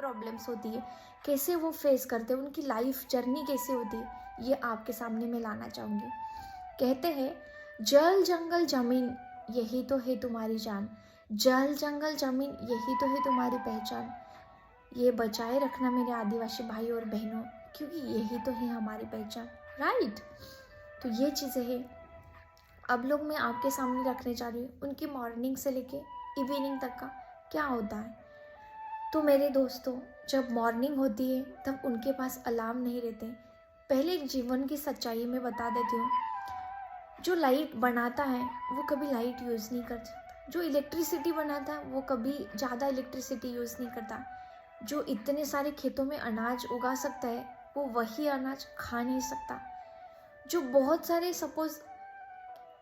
Problems होती है, कैसे वो फेस करते हैं, उनकी लाइफ जर्नी कैसे होती है, ये आपके सामने मैं लाना चाहूँगी। कहते हैं जल जंगल जमीन यही तो है तुम्हारी जान, जल जंगल जमीन यही तो है तुम्हारी पहचान, ये बचाए रखना मेरे आदिवासी भाई और बहनों, क्योंकि यही तो है हमारी पहचान। राइट, तो ये चीज़ें हैं अब लोग मैं आपके सामने रखने जा रही हूँ, उनकी मॉर्निंग से लेके इवनिंग तक का क्या होता है। तो मेरे दोस्तों, जब मॉर्निंग होती है तब उनके पास अलार्म नहीं रहते। पहले एक जीवन की सच्चाई में बता देती हूँ, जो लाइट बनाता है वो कभी लाइट यूज़ नहीं करता, जो इलेक्ट्रिसिटी बनाता है वो कभी ज़्यादा इलेक्ट्रिसिटी यूज़ नहीं करता, जो इतने सारे खेतों में अनाज उगा सकता है वो वही अनाज खा नहीं सकता, जो बहुत सारे सपोज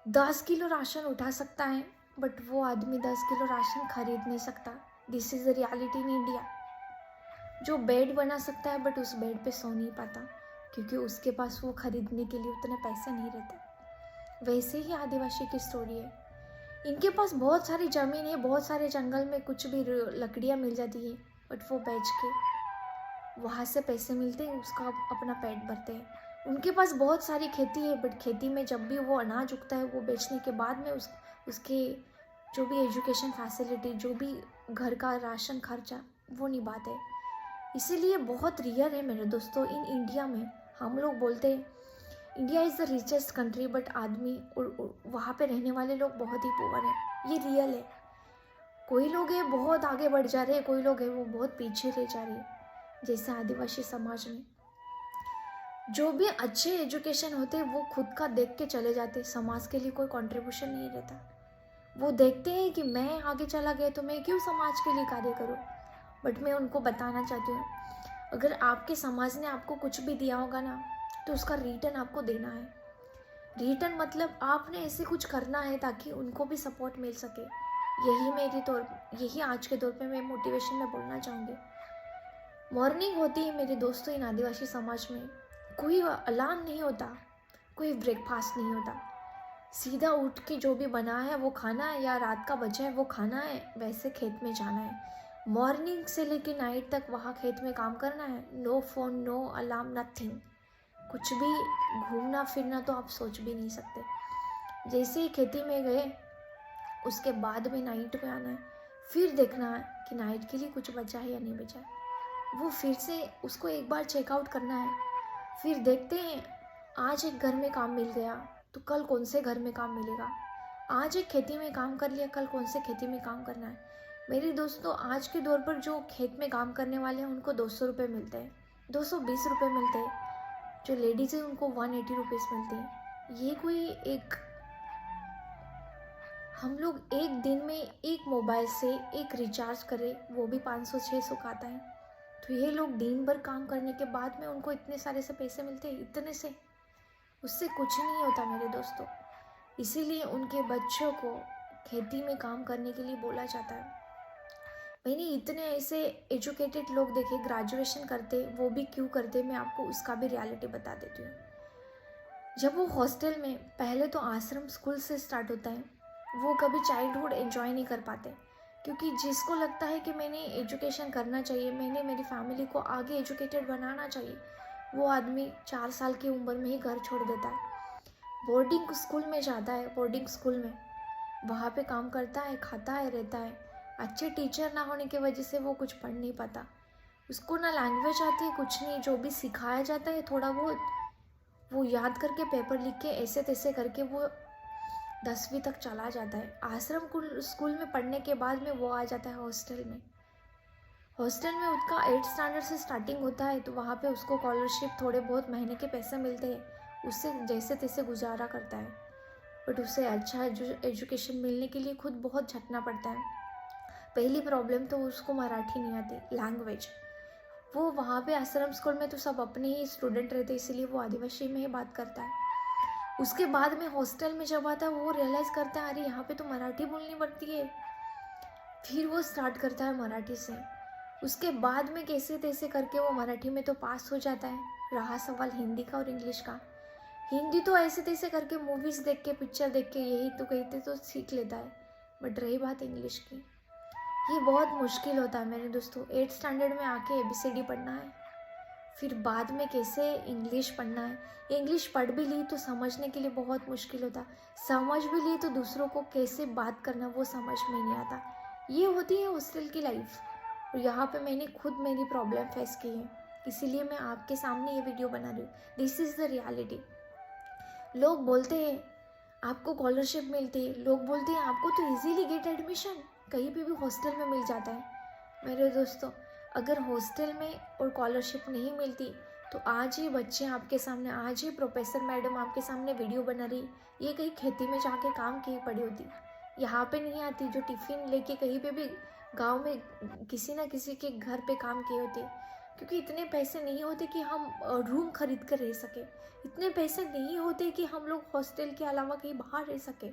10 किलो राशन उठा सकता है बट वो आदमी 10 किलो राशन खरीद नहीं सकता। This is the reality in India. जो बेड बना सकता है बट उस बेड पे सो नहीं पाता, क्योंकि उसके पास वो खरीदने के लिए उतने पैसे नहीं रहते। वैसे ही आदिवासी की स्टोरी है, इनके पास बहुत सारी ज़मीन है, बहुत सारे जंगल में कुछ भी लकड़ियाँ मिल जाती है, बट वो बेच के वहाँ से पैसे मिलते हैं, उसका अपना पेट भरते हैं। उनके पास बहुत सारी खेती है, बट खेती में जब भी वो अनाज उगता है वो बेचने के बाद में उसके जो भी एजुकेशन फैसिलिटी, जो भी घर का राशन खर्चा, वो नहीं पाते। इसीलिए बहुत रियर है मेरे दोस्तों इन इंडिया में। हम लोग बोलते हैं India is the richest country, but आदमी वहाँ पे रहने वाले लोग बहुत ही पुअर हैं। ये रियल है। कोई लोग हैं बहुत आगे बढ़ जा रहे हैं, कोई लोग हैं वो बहुत पीछे रह जा रहे हैं। जैसे आदिवासी समाज में जो भी अच्छे एजुकेशन होते हैं वो खुद का देख के चले जाते, समाज के लिए कोई कंट्रीब्यूशन नहीं रहता। वो देखते हैं कि मैं आगे चला गया तो मैं क्यों समाज के लिए कार्य करूं। बट मैं उनको बताना चाहती हूँ, अगर आपके समाज ने आपको कुछ भी दिया होगा ना, तो उसका रिटर्न आपको देना है। रिटर्न मतलब आपने ऐसे कुछ करना है ताकि उनको भी सपोर्ट मिल सके। यही आज के दौर पे मैं मोटिवेशन में बोलना चाहूँगी। मॉर्निंग होती है मेरे दोस्तों इन आदिवासी समाज में, कोई अलार्म नहीं होता, कोई ब्रेकफास्ट नहीं होता, सीधा उठ के जो भी बना है वो खाना है, या रात का बचा है वो खाना है, वैसे खेत में जाना है। मॉर्निंग से लेके नाइट तक वहाँ खेत में काम करना है। No phone, no alarm, nothing, कुछ भी घूमना फिरना तो आप सोच भी नहीं सकते। जैसे ही खेती में गए उसके बाद में नाइट में आना है, फिर देखना है कि नाइट के लिए कुछ बचा है या नहीं बचा है, वो फिर से उसको एक बार चेकआउट करना है। फिर देखते हैं आज एक घर में काम मिल गया तो कल कौन से घर में काम मिलेगा। आज एक खेती में काम कर लिया, कल कौन से खेती में काम करना है। मेरे दोस्तों, आज के दौर पर जो खेत में काम करने वाले हैं उनको 200 रुपये मिलते हैं, 220 रुपये मिलते हैं। जो लेडीज़ हैं उनको 180 रुपीज़ मिलते हैं। ये कोई एक, हम लोग एक दिन में एक मोबाइल से एक रिचार्ज करें वो भी 500-600 का आता है। तो ये लोग दिन भर काम करने के बाद में उनको इतने सारे से पैसे मिलते हैं, इतने से, उससे कुछ नहीं होता मेरे दोस्तों। इसीलिए उनके बच्चों को खेती में काम करने के लिए बोला जाता है। मैंने इतने ऐसे एजुकेटेड लोग देखे ग्रेजुएशन करते, वो भी क्यों करते मैं आपको उसका भी रियलिटी बता देती हूँ। जब वो हॉस्टल में, पहले तो आश्रम स्कूल से स्टार्ट होता है, वो कभी चाइल्डहुड एंजॉय नहीं कर पाते, क्योंकि जिसको लगता है कि मैंने एजुकेशन करना चाहिए, मैंने मेरी फैमिली को आगे एजुकेटेड बनाना चाहिए, वो आदमी 4 साल की उम्र में ही घर छोड़ देता है, बोर्डिंग स्कूल में जाता है। बोर्डिंग स्कूल में वहाँ पे काम करता है, खाता है, रहता है। अच्छे टीचर ना होने की वजह से वो कुछ पढ़ नहीं पाता, उसको ना लैंग्वेज आती है, कुछ नहीं। जो भी सिखाया जाता है थोड़ा बहुत वो याद करके पेपर लिख के ऐसे तैसे करके वो 10वीं तक चला जाता है। आश्रम स्कूल में पढ़ने के बाद में वो आ जाता है हॉस्टल में। हॉस्टल में उसका 8th स्टैंडर्ड से स्टार्टिंग होता है, तो वहाँ पे उसको स्कॉलरशिप, थोड़े बहुत महीने के पैसे मिलते हैं, उससे जैसे तैसे गुजारा करता है। बट उसे अच्छा एजुकेशन मिलने के लिए खुद बहुत झटना पड़ता है। पहली प्रॉब्लम तो उसको मराठी नहीं आती, लैंग्वेज। वो वहाँ पे आश्रम स्कूल में तो सब अपने ही स्टूडेंट रहते, इसीलिए वो आदिवासी में ही बात करता है। उसके बाद में हॉस्टल में जब आता है वो रियलाइज़ करता है अरे यहाँ पे तो मराठी बोलनी पड़ती है, फिर वो स्टार्ट करता है मराठी से। उसके बाद में कैसे तैसे करके वो मराठी में तो पास हो जाता है। रहा सवाल हिंदी का और इंग्लिश का, हिंदी तो ऐसे तैसे करके मूवीज़ देख के, पिक्चर देख के, यही तो कहते तो सीख लेता है। बट रही बात इंग्लिश की, ये बहुत मुश्किल होता है मेरे दोस्तों। 8th स्टैंडर्ड में आके ABCD पढ़ना है, फिर बाद में कैसे इंग्लिश पढ़ना है। इंग्लिश पढ़ भी ली तो समझने के लिए बहुत मुश्किल होता, समझ भी ली तो दूसरों को कैसे बात करना वो समझ में नहीं आता। ये होती है हॉस्टल की लाइफ, और यहाँ पे मैंने खुद मेरी प्रॉब्लम फेस की है, इसीलिए मैं आपके सामने ये वीडियो बना रही हूँ। This is the reality. लोग बोलते हैं आपको स्कॉलरशिप मिलती है, लोग बोलते हैं आपको तो इजीली गेट एडमिशन, कहीं पे भी हॉस्टल में मिल जाता है। मेरे दोस्तों, अगर हॉस्टल में और स्कॉलरशिप नहीं मिलती तो आज ये बच्चे आपके सामने, आज ये प्रोफेसर मैडम आपके सामने वीडियो बना रही, ये कहीं खेती में जाके काम किए पड़ी होती, यहाँ पे नहीं आती जो टिफ़िन लेके कहीं पे भी गांव में किसी ना किसी के घर पे काम किए होती। क्योंकि इतने पैसे नहीं होते कि हम रूम खरीद कर रह सके, इतने पैसे नहीं होते कि हम लोग हॉस्टल के अलावा कहीं बाहर रह सके।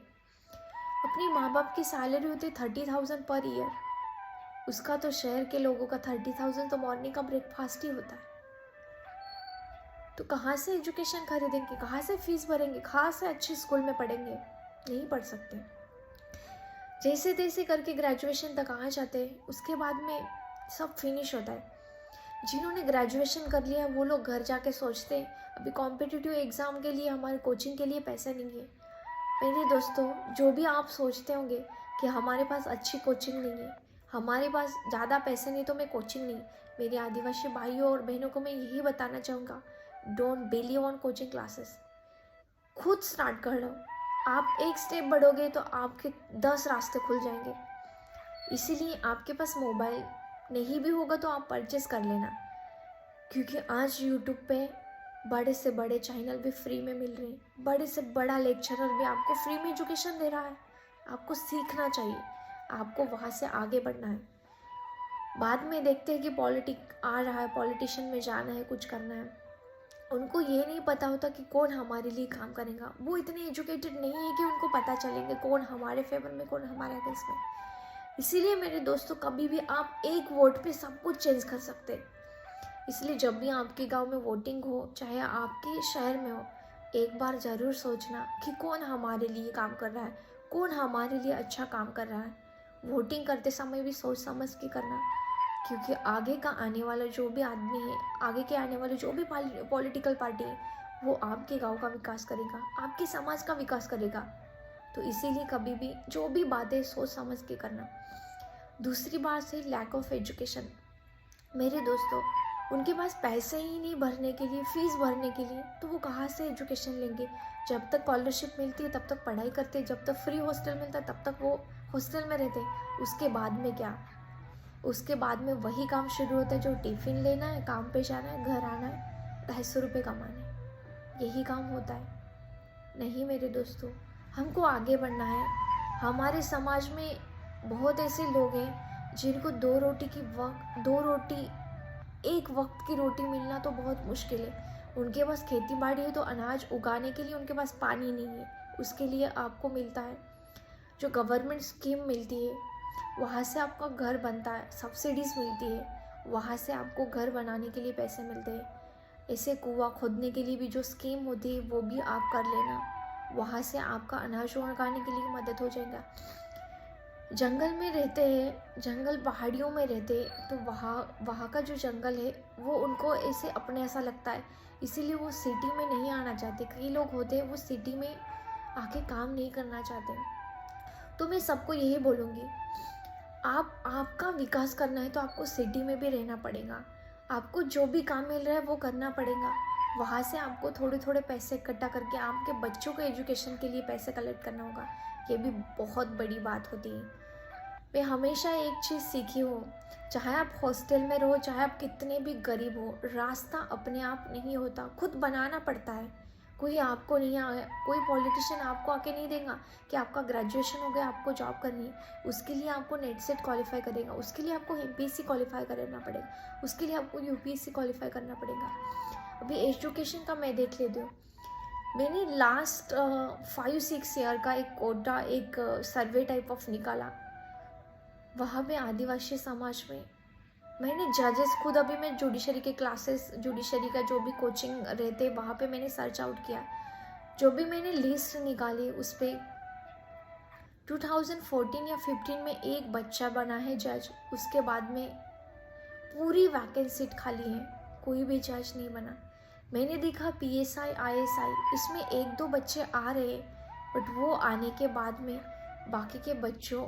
अपनी माँ बाप की सैलरी होती 30,000 पर ईयर, उसका तो शहर के लोगों का 30,000 तो मॉर्निंग का ब्रेकफास्ट ही होता है। तो कहाँ से एजुकेशन खरीदेंगे, कहाँ से फीस भरेंगे, कहाँ से अच्छे स्कूल में पढ़ेंगे? नहीं पढ़ सकते। जैसे तैसे करके ग्रेजुएशन तक आ जाते हैं, उसके बाद में सब फिनिश होता है। जिन्होंने ग्रेजुएशन कर लिया वो लोग घर जाके सोचते हैं अभी कॉम्पिटिटिव एग्ज़ाम के लिए हमारे कोचिंग के लिए पैसा नहीं है। मेरे दोस्तों, जो भी आप सोचते होंगे कि हमारे पास अच्छी कोचिंग नहीं है, हमारे पास ज़्यादा पैसे नहीं तो मैं कोचिंग नहीं, मेरे आदिवासी भाइयों और बहनों को मैं यही बताना चाहूँगा, don't believe on coaching classes. खुद स्टार्ट कर लो। आप एक स्टेप बढ़ोगे तो आपके 10 रास्ते खुल जाएंगे। इसीलिए आपके पास मोबाइल नहीं भी होगा तो आप परचेस कर लेना, क्योंकि आज यूट्यूब पे बड़े से बड़े चैनल भी फ्री में मिल रहे हैं, बड़े से बड़ा लेक्चरर भी आपको फ्री में एजुकेशन दे रहा है। आपको सीखना चाहिए, आपको वहाँ से आगे बढ़ना है। बाद में देखते हैं कि पॉलिटिक आ रहा है, पॉलिटिशियन में जाना है, कुछ करना है, उनको ये नहीं पता होता कि कौन हमारे लिए काम करेगा। वो इतने एजुकेटेड नहीं है कि उनको पता चलेंगे कौन हमारे फेवर में, कौन हमारे अगेंस्ट में। इसीलिए मेरे दोस्तों, कभी भी आप एक वोट पे सब कुछ चेंज कर सकते हैं। इसलिए जब भी आपके गांव में वोटिंग हो, चाहे आपके शहर में हो, एक बार ज़रूर सोचना कि कौन हमारे लिए काम कर रहा है, कौन हमारे लिए अच्छा काम कर रहा है। वोटिंग करते समय भी सोच समझ के करना, क्योंकि आगे का आने वाला जो भी आदमी है, आगे के आने वाले जो भी पॉलिटिकल पार्टी है, वो आपके गांव का विकास करेगा, आपके समाज का विकास करेगा। तो इसीलिए कभी भी जो भी बातें सोच समझ के करना। दूसरी बात है लैक ऑफ एजुकेशन। मेरे दोस्तों, उनके पास पैसे ही नहीं भरने के लिए, फीस भरने के लिए, तो वो कहाँ से एजुकेशन लेंगे? जब तक स्कॉलरशिप मिलती है तब तक पढ़ाई करते, जब तक फ्री हॉस्टल मिलता है तब तक वो हॉस्टल में रहते। उसके बाद में क्या? उसके बाद में वही काम शुरू होता है जो टिफ़िन लेना है, काम पे जाना है, घर आना है, 250 रुपये कमाने, यही काम होता है। नहीं मेरे दोस्तों, हमको आगे बढ़ना है। हमारे समाज में बहुत ऐसे लोग हैं जिनको दो रोटी एक वक्त की रोटी मिलना तो बहुत मुश्किल है। उनके पास खेती बाड़ी है तो अनाज उगाने के लिए उनके पास पानी नहीं है, उसके लिए आपको मिलता है जो गवर्नमेंट स्कीम मिलती है, वहाँ से आपका घर बनता है, सब्सिडीज़ मिलती है, वहाँ से आपको घर बनाने के लिए पैसे मिलते हैं। ऐसे कुआं खोदने के लिए भी जो स्कीम होती है वो भी आप कर लेना, वहाँ से आपका अनाज उगाने के लिए मदद हो जाएगा। जंगल में रहते हैं, जंगल पहाड़ियों में रहते हैं, तो वहाँ का जो जंगल है वो उनको ऐसे अपने ऐसा लगता है, इसीलिए वो सिटी में नहीं आना चाहते। कई लोग होते हैं वो सिटी में आके काम नहीं करना चाहते। तो मैं सबको यही बोलूँगी, आपका विकास करना है तो आपको सिटी में भी रहना पड़ेगा। आपको जो भी काम मिल रहा है वो करना पड़ेगा। वहाँ से आपको थोड़े थोड़े पैसे इकट्ठा करके आपके बच्चों के एजुकेशन के लिए पैसे कलेक्ट करना होगा। ये भी बहुत बड़ी बात होती है। मैं हमेशा एक चीज़ सीखी हूँ, चाहे आप हॉस्टल में रहो, चाहे आप कितने भी गरीब हो, रास्ता अपने आप नहीं होता, खुद बनाना पड़ता है। कोई आपको नहीं आया, कोई पॉलिटिशियन आपको आके नहीं देगा कि आपका ग्रेजुएशन हो गया, आपको जॉब करनी है, उसके लिए आपको नेट सेट क्वालिफाई करेगा, उसके लिए आपको MPSC क्वालिफाई करना पड़ेगा, उसके लिए आपको UPSC क्वालिफाई करना पड़ेगा। अभी एजुकेशन का मैं देख लेती हूँ, मैंने लास्ट 5-6 ईयर का एक कोटा, एक सर्वे टाइप ऑफ निकाला। वहाँ पे आदिवासी समाज में मैंने जजेस खुद, अभी मैं जुडिशरी के क्लासेस, जुडिशरी का जो भी कोचिंग रहते वहाँ पे मैंने सर्च आउट किया, जो भी मैंने लिस्ट निकाली उस पर 2014 या 15 में एक बच्चा बना है जज, उसके बाद में पूरी वैकेंसी सीट खाली है, कोई भी जज नहीं बना। मैंने देखा PSI ISI इसमें एक दो बच्चे आ रहे, बट वो आने के बाद में बाकी के बच्चों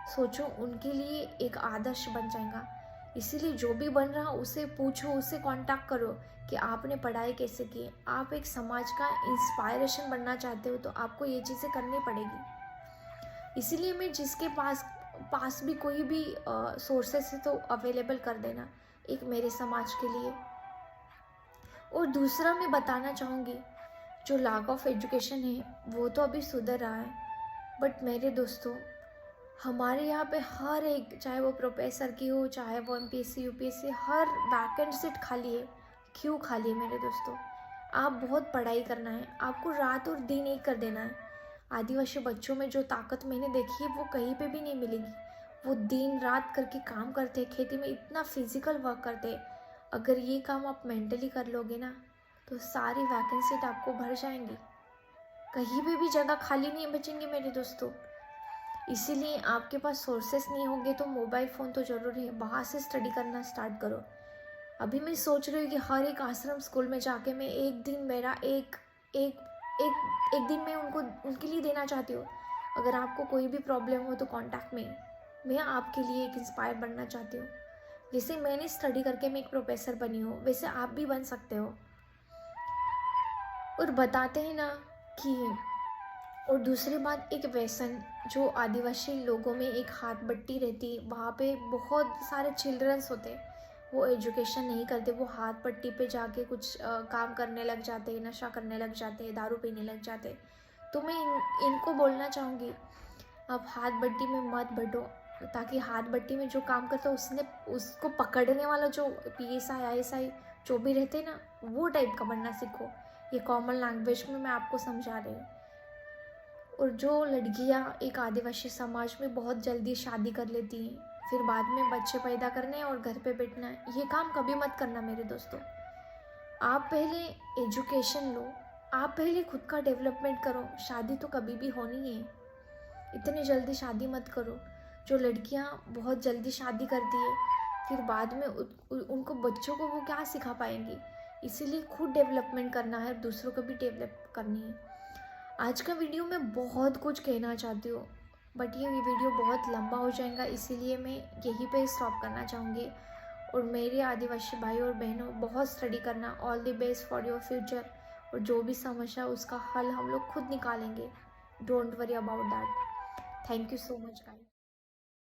सोचो उनके लिए एक आदर्श बन जाएगा। इसीलिए जो भी बन रहा उसे पूछो, उसे कांटेक्ट करो कि आपने पढ़ाई कैसे की। आप एक समाज का इंस्पायरेशन बनना चाहते हो तो आपको ये चीज़ें करनी पड़ेगी। इसीलिए मैं जिसके पास भी कोई भी सोर्सेस है तो अवेलेबल कर देना एक मेरे समाज के लिए। और दूसरा मैं बताना चाहूँगी, जो लैक ऑफ एजुकेशन है वो तो अभी सुधर रहा है, बट मेरे दोस्तों हमारे यहाँ पे हर एक, चाहे वो प्रोफेसर की हो, चाहे वो MPSC UPSC, हर वैकेंट सीट खाली है। क्यों खाली है मेरे दोस्तों? आप बहुत पढ़ाई करना है, आपको रात और दिन एक कर देना है। आदिवासी बच्चों में जो ताकत मैंने देखी है वो कहीं पे भी नहीं मिलेगी। वो दिन रात करके काम करते, खेती में इतना फिजिकल वर्क करते। अगर ये काम आप मेंटली कर लोगे ना तो सारी वैकेंसी आपको भर जाएंगी, कहीं पे भी जगह खाली नहीं बचेंगे मेरे दोस्तों। इसीलिए आपके पास सोर्सेस नहीं होंगे तो मोबाइल फ़ोन तो ज़रूर है, वहाँ से स्टडी करना स्टार्ट करो। अभी मैं सोच रही हूँ कि हर एक आश्रम स्कूल में जाके मैं एक दिन मेरा एक दिन मैं उनके लिए देना चाहती हूँ। अगर आपको कोई भी प्रॉब्लम हो तो कांटेक्ट में, मैं आपके लिए एक इंस्पायर बनना चाहती हूँ। जैसे मैंने स्टडी करके मैं एक प्रोफेसर बनी हूँ, वैसे आप भी बन सकते हो। और बताते हैं ना कि, और दूसरी बात, एक व्यसन जो आदिवासी लोगों में एक हाथ बट्टी रहती, वहाँ पे बहुत सारे चिल्ड्रंस होते, वो एजुकेशन नहीं करते, वो हाथ पट्टी पे जाके कुछ काम करने लग जाते, नशा करने लग जाते, दारू पीने लग जाते। तो मैं इनको बोलना चाहूँगी, आप हाथ बट्टी में मत बटो, ताकि हाथ बट्टी में जो काम करता है उसको पकड़ने वाला जो PSI ISI जो भी रहते ना, वो टाइप का बनना सीखो। ये कॉमन लैंग्वेज में मैं आपको समझा रही हूँ। और जो लड़कियाँ एक आदिवासी समाज में बहुत जल्दी शादी कर लेती हैं, फिर बाद में बच्चे पैदा करने और घर पे बैठना, ये काम कभी मत करना मेरे दोस्तों। आप पहले एजुकेशन लो, आप पहले खुद का डेवलपमेंट करो। शादी तो कभी भी होनी है, इतनी जल्दी शादी मत करो। जो लड़कियां बहुत जल्दी शादी करती है, फिर बाद में उनको बच्चों को वो क्या सिखा पाएंगी। इसीलिए खुद डेवलपमेंट करना है, दूसरों को भी डेवलप करनी है। आज का वीडियो में बहुत कुछ कहना चाहती हूँ, बट ये वीडियो बहुत लंबा हो जाएगा, इसीलिए मैं यहीं पे स्टॉप करना चाहूँगी। और मेरे आदिवासी भाई और बहनों, बहुत स्टडी करना। All the best for your future. और जो भी समस्या उसका हल हम लोग खुद निकालेंगे। Don't worry about that. Thank you so much guys.